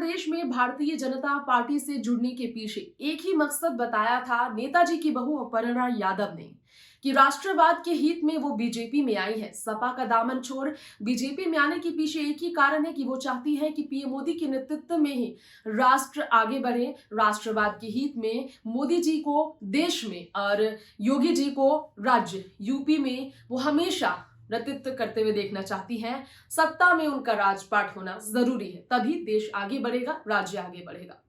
प्रदेश में भारतीय जनता पार्टी से जुड़ने के पीछे एक ही मकसद बताया था नेताजी की बहू अपर्णा यादव ने कि राष्ट्रवाद के हित में वो बीजेपी में आई है। सपा का दामन छोड़ बीजेपी में आने के पीछे एक ही कारण है कि वो चाहती है कि पीएम मोदी के नेतृत्व में ही राष्ट्र आगे बढ़े। राष्ट्रवाद के हित में मोदी जी को देश में और योगी जी को राज्य यूपी में वो हमेशा नेतृत्व करते हुए देखना चाहती हैं। सत्ता में उनका राजपाट होना जरूरी है, तभी देश आगे बढ़ेगा, राज्य आगे बढ़ेगा।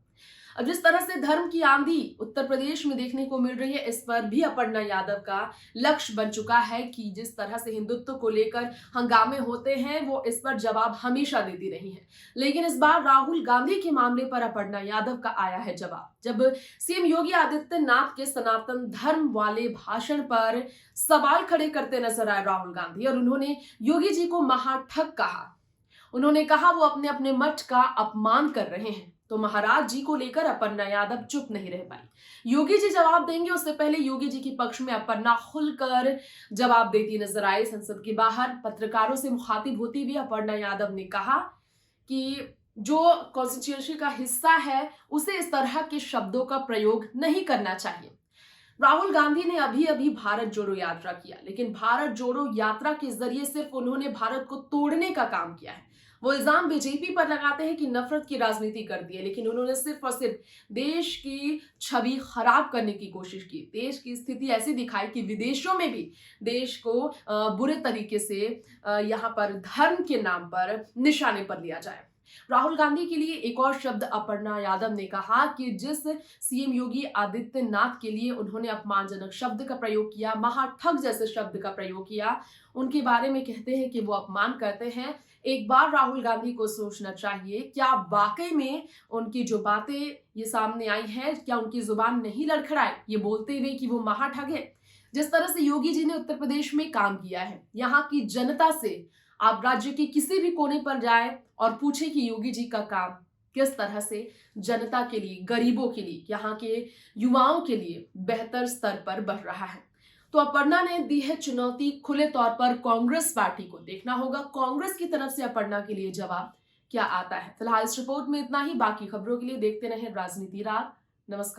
अब जिस तरह से धर्म की आंधी उत्तर प्रदेश में देखने को मिल रही है, इस पर भी अपर्णा यादव का लक्ष्य बन चुका है कि जिस तरह से हिंदुत्व को लेकर हंगामे होते हैं वो इस पर जवाब हमेशा देती रही हैं। लेकिन इस बार राहुल गांधी के मामले पर अपर्णा यादव का आया है जवाब। जब सीएम योगी आदित्यनाथ के सनातन धर्म वाले भाषण पर सवाल खड़े करते नजर आए राहुल गांधी और उन्होंने योगी जी को महाठग कहा। उन्होंने कहा वो अपने अपने मठ का अपमान कर रहे हैं, तो महाराज जी को लेकर अपर्णा यादव चुप नहीं रह पाई। योगी जी जवाब देंगे उससे पहले योगी जी के पक्ष में अपर्णा खुलकर जवाब देती नजर आई। संसद के बाहर पत्रकारों से मुखातिब होती हुई अपर्णा यादव ने कहा कि जो कॉन्स्टिट्यूएंसी का हिस्सा है उसे इस तरह के शब्दों का प्रयोग नहीं करना चाहिए। राहुल गांधी ने अभी अभी भारत जोड़ो यात्रा किया, लेकिन भारत जोड़ो यात्रा के जरिए सिर्फ उन्होंने भारत को तोड़ने का काम किया है। वो इल्जाम बीजेपी पर लगाते हैं कि नफरत की राजनीति कर दी है, लेकिन उन्होंने सिर्फ और सिर्फ देश की छवि खराब करने की कोशिश की। देश की स्थिति ऐसी दिखाई कि विदेशों में भी देश को बुरे तरीके से यहाँ पर धर्म के नाम पर निशाने पर लिया जाए। राहुल गांधी के लिए एक और शब्द अपर्णा यादव ने कहा कि जिस सीएम योगी आदित्यनाथ के लिए उन्होंने अपमानजनक शब्द का प्रयोग किया, महाठग जैसे शब्द का प्रयोग किया, उनके बारे में कहते हैं कि वो अपमान करते हैं। एक बार राहुल गांधी को सोचना चाहिए, क्या वाकई में उनकी जो बातें ये सामने आई हैं, क्या उनकी जुबान नहीं लड़खड़ाई ये बोलते हुए कि वो महाठग है। जिस तरह से योगी जी ने उत्तर प्रदेश में काम किया है, यहाँ की जनता से आप राज्य के किसी भी कोने पर जाए और पूछे कि योगी जी का काम किस तरह से जनता के लिए, गरीबों के लिए, यहाँ के युवाओं के लिए बेहतर स्तर पर बढ़ रहा है। तो अपर्णा ने दी है चुनौती खुले तौर पर कांग्रेस पार्टी को। देखना होगा कांग्रेस की तरफ से अपर्णा के लिए जवाब क्या आता है। फिलहाल इस रिपोर्ट में इतना ही। बाकी खबरों के लिए देखते रहें राजनीति रात। नमस्कार।